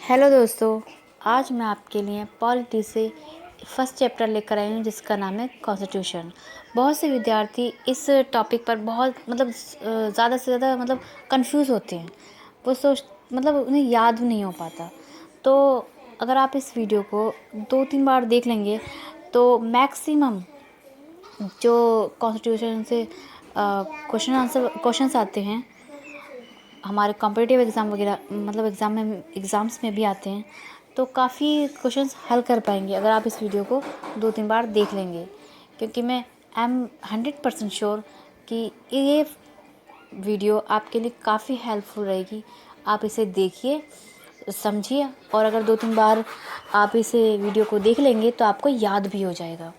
Hello दोस्तों, आज मैं आपके लिए पॉलिटी से फर्स्ट चैप्टर लेकर आई हूँ जिसका नाम है कॉन्स्टिट्यूशन। बहुत से विद्यार्थी इस टॉपिक पर बहुत ज़्यादा से ज़्यादा कंफ्यूज होते हैं। वो उन्हें याद नहीं हो पाता। तो अगर आप इस वीडियो को 2-3 बार देख लेंगे तो मैक्सिमम जो कॉन्स्टिट्यूशन से क्वेश्चंस आते हैं, हमारे कॉम्पिटिटिव एग्ज़ाम वगैरह एग्ज़ाम्स में भी आते हैं, तो काफ़ी क्वेश्चंस हल कर पाएंगे अगर आप इस वीडियो को 2-3 बार देख लेंगे। क्योंकि मैं आई एम 100% श्योर कि ये वीडियो आपके लिए काफ़ी हेल्पफुल रहेगी। आप इसे देखिए, समझिए, और अगर 2-3 बार आप इसे वीडियो को देख लेंगे तो आपको याद भी हो जाएगा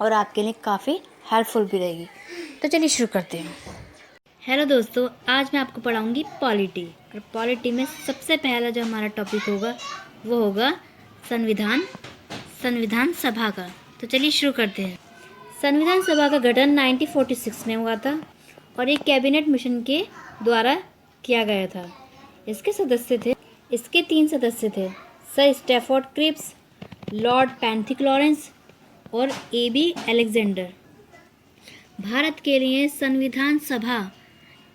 और आपके लिए काफ़ी हेल्पफुल भी रहेगी। तो चलिए शुरू करते हैं। हेलो दोस्तों, आज मैं आपको पढ़ाऊंगी पॉलिटी। और पॉलिटी में सबसे पहला जो हमारा टॉपिक होगा वो होगा संविधान सभा का। तो चलिए शुरू करते हैं। संविधान सभा का गठन 1946 में हुआ था और एक कैबिनेट मिशन के द्वारा किया गया था। इसके 3 सदस्य थे, sir Stafford Cripps, lord Pethick Lawrence और AB अलेक्जेंडर। भारत के लिए संविधान सभा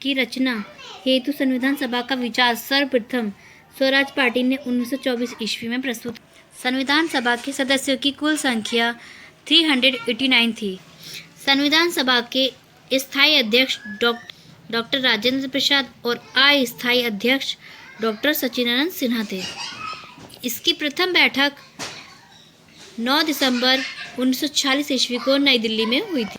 की रचना हेतु संविधान सभा का विचार सर्वप्रथम स्वराज पार्टी ने 1924 ईस्वी में प्रस्तुत। संविधान सभा के सदस्यों की कुल संख्या 389 थी। संविधान सभा के स्थायी अध्यक्ष डॉक्टर राजेंद्र प्रसाद और अस्थायी अध्यक्ष डॉक्टर सच्चिदानंद सिन्हा थे। इसकी प्रथम बैठक 9 दिसंबर 1946 ईस्वी को नई दिल्ली में हुई थी।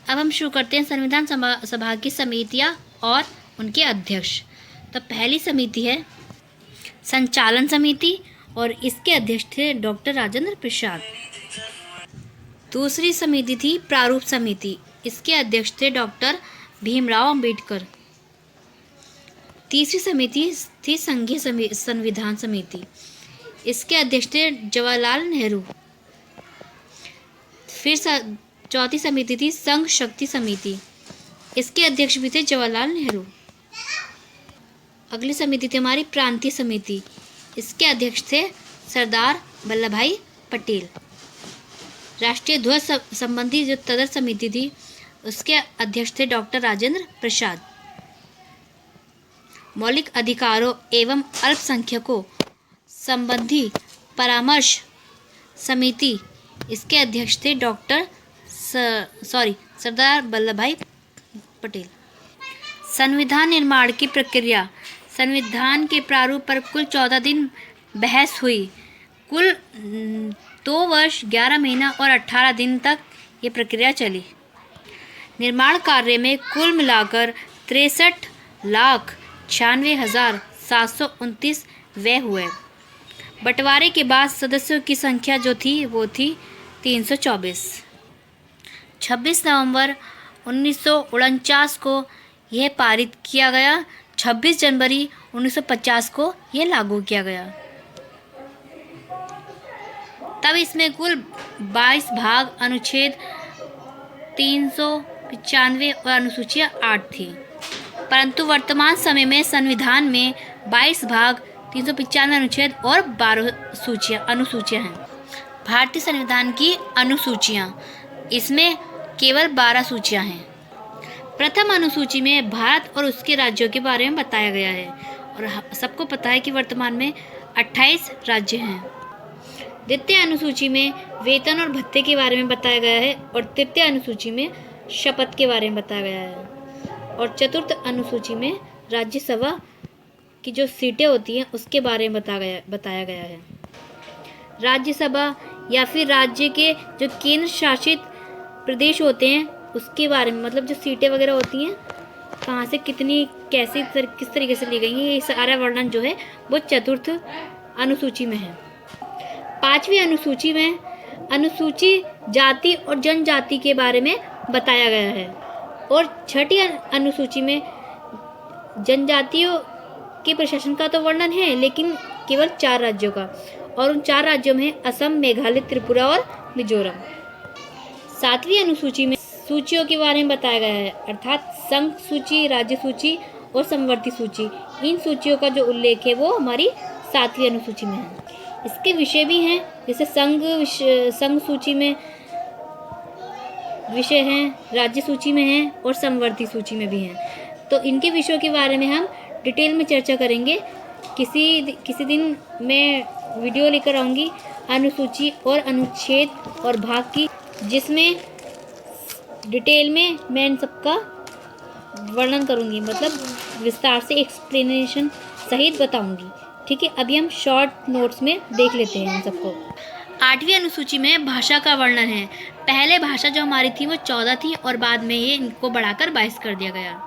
अब हम शुरू करते हैं संविधान सभा की समितियां और उनके अध्यक्ष। तो पहली समिति है संचालन समिति और इसके अध्यक्ष थे डॉक्टर राजेंद्र प्रसाद। दूसरी समिति थी प्रारूप समिति, इसके अध्यक्ष थे डॉक्टर भीमराव अंबेडकर। तीसरी समिति थी संघीय संविधान समिति, इसके अध्यक्ष थे जवाहरलाल नेहरू। फिर चौथी समिति थी संघ शक्ति समिति, इसके अध्यक्ष भी थे जवाहरलाल नेहरू। अगली समिति थी हमारी प्रांतीय समिति, इसके अध्यक्ष थे सरदार वल्लभ भाई पटेल। राष्ट्रीय ध्वज संबंधी जो तदर समिति थी उसके अध्यक्ष थे डॉक्टर राजेंद्र प्रसाद। मौलिक अधिकारों एवं अल्पसंख्यकों संबंधी परामर्श समिति, इसके अध्यक्ष थे सरदार वल्लभ भाई पटेल। संविधान निर्माण की प्रक्रिया। संविधान के प्रारूप पर कुल 14 दिन बहस हुई। कुल 2 वर्ष 11 महीना और 18 दिन तक ये प्रक्रिया चली। निर्माण कार्य में कुल मिलाकर 63,96,729 व्यय हुए। बंटवारे के बाद सदस्यों की संख्या जो थी वो थी 324। 26 नवंबर 1949 को यह पारित किया गया। 26 जनवरी 1950 को यह लागू किया गया। तब इसमें कुल 22 भाग, अनुच्छेद 395 और अनुसूचियाँ 8 थी। परंतु वर्तमान समय में संविधान में 22 भाग, 395 अनुच्छेद और 12 अनुसूचियाँ हैं। भारतीय संविधान की अनुसूचियाँ, इसमें केवल 12 सूचियाँ हैं। प्रथम अनुसूची में भारत और उसके राज्यों के बारे में बताया गया है और सबको पता है कि वर्तमान में 28 राज्य हैं। द्वितीय अनुसूची में वेतन और भत्ते के बारे में बताया गया है और तृतीय अनुसूची में शपथ के बारे में बताया गया है और चतुर्थ अनुसूची में राज्यसभा की जो सीटें होती हैं उसके बारे में बताया गया है। राज्यसभा या फिर राज्य के जो केंद्र शासित प्रदेश होते हैं उसके बारे में, जो सीटें वगैरह होती हैं कहाँ से कितनी किस तरीके से ली गई हैं, ये सारा वर्णन जो है वो चतुर्थ अनुसूची में है। 5वीं अनुसूची में अनुसूची जाति और जनजाति के बारे में बताया गया है और 6ठी अनुसूची में जनजातियों के प्रशासन का तो वर्णन है लेकिन केवल 4 राज्यों का, और उन 4 राज्यों में असम, मेघालय, त्रिपुरा और मिजोरम। 7वीं अनुसूची में सूचियों के बारे में बताया गया है, अर्थात संघ सूची, राज्य सूची और समवर्ती सूची। इन सूचियों का जो उल्लेख है वो हमारी 7वीं अनुसूची में है। इसके विषय भी हैं, जैसे संघ सूची में विषय हैं, राज्य सूची में हैं और समवर्ती सूची में भी हैं। तो इनके विषयों के बारे में हम डिटेल में चर्चा करेंगे। किसी दिन मैं वीडियो लेकर आऊँगी अनुसूची और अनुच्छेद और भाग की, जिसमें डिटेल में मैं इन सबका वर्णन करूँगी, मतलब विस्तार से एक्सप्लेनेशन सहित बताऊँगी। ठीक है, अभी हम शॉर्ट नोट्स में देख लेते हैं इन सबको। 8वीं अनुसूची में भाषा का वर्णन है। पहले भाषा जो हमारी थी वो 14 थी और बाद में ये इनको बढ़ाकर 22 कर दिया गया।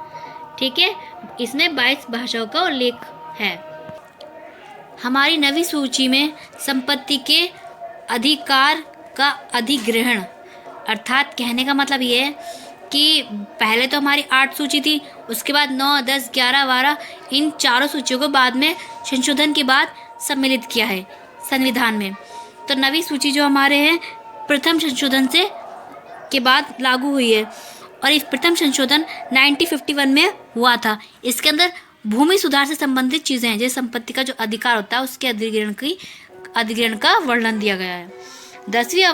ठीक है, इसमें 22 भाषाओं का उल्लेख है। हमारी नवी सूची में संपत्ति के अधिकार का अधिग्रहण, अर्थात कहने का मतलब ये है कि पहले तो हमारी 8 सूची थी, उसके बाद 9, 10, 11, 12 इन चारों सूचियों को बाद में संशोधन के बाद सम्मिलित किया है संविधान में। तो नवी सूची जो हमारे हैं प्रथम संशोधन से के बाद लागू हुई है और इस प्रथम संशोधन 1951 में हुआ था। इसके अंदर भूमि सुधार से संबंधित चीज़ें हैं, जैसे संपत्ति का जो अधिकार होता है उसके अधिग्रहण का वर्णन दिया गया है। 10वीं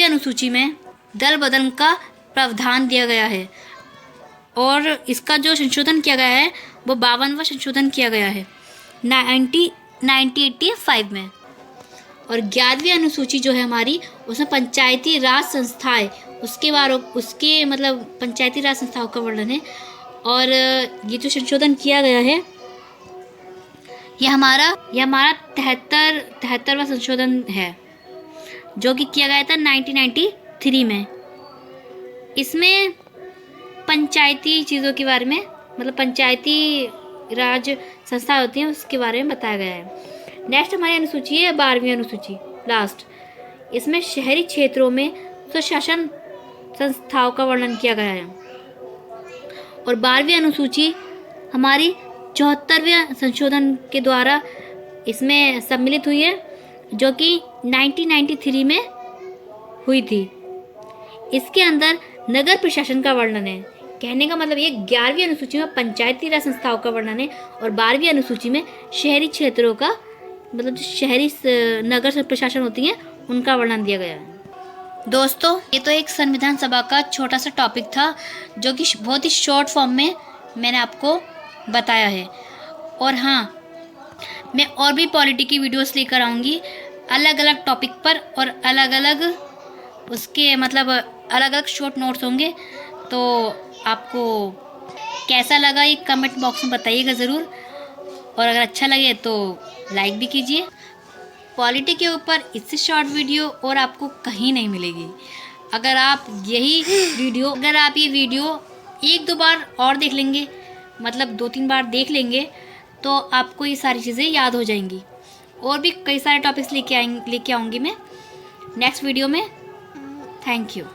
अनुसूची में दल बदल का प्रावधान दिया गया है और इसका जो संशोधन किया गया है वो 52वां संशोधन किया गया है 1985 में। और 11वीं अनुसूची जो है हमारी, उसमें पंचायती राज संस्थाएं, उसके मतलब पंचायती राज संस्थाओं का वर्णन है। और ये जो संशोधन किया गया है ये हमारा 73वां संशोधन है, जो कि किया गया था 1993 में। इसमें पंचायती चीज़ों के बारे में, मतलब पंचायती राज संस्था होती हैं उसके बारे में बताया गया है। नेक्स्ट हमारी अनुसूची है 12वीं अनुसूची, लास्ट। इसमें शहरी क्षेत्रों में स्वशासन संस्थाओं का वर्णन किया गया है। और 12वीं अनुसूची हमारी 74वें संशोधन के द्वारा इसमें सम्मिलित हुई है, जो कि 1993 में हुई थी। इसके अंदर नगर प्रशासन का वर्णन है। कहने का मतलब ये 11वीं अनुसूची में पंचायती राज संस्थाओं का वर्णन है और 12वीं अनुसूची में शहरी क्षेत्रों का, मतलब जो शहरी नगर प्रशासन होती हैं उनका वर्णन दिया गया है। दोस्तों, ये तो एक संविधान सभा का छोटा सा टॉपिक था जो कि बहुत ही शॉर्ट फॉर्म में मैंने आपको बताया है। और हाँ, मैं और भी पॉलिटी की वीडियोस लेकर आऊँगी अलग अलग टॉपिक पर, और अलग अलग उसके मतलब अलग अलग शॉर्ट नोट्स होंगे। तो आपको कैसा लगा ये कमेंट बॉक्स में बताइएगा ज़रूर, और अगर अच्छा लगे तो लाइक भी कीजिए। पॉलिटी के ऊपर इससे शॉर्ट वीडियो और आपको कहीं नहीं मिलेगी। अगर आप ये वीडियो 1-2 बार और देख लेंगे, मतलब 2-3 बार देख लेंगे, तो आपको ये सारी चीज़ें याद हो जाएंगी। और भी कई सारे टॉपिक्स लेके आऊँगी मैं नेक्स्ट वीडियो में। Thank you.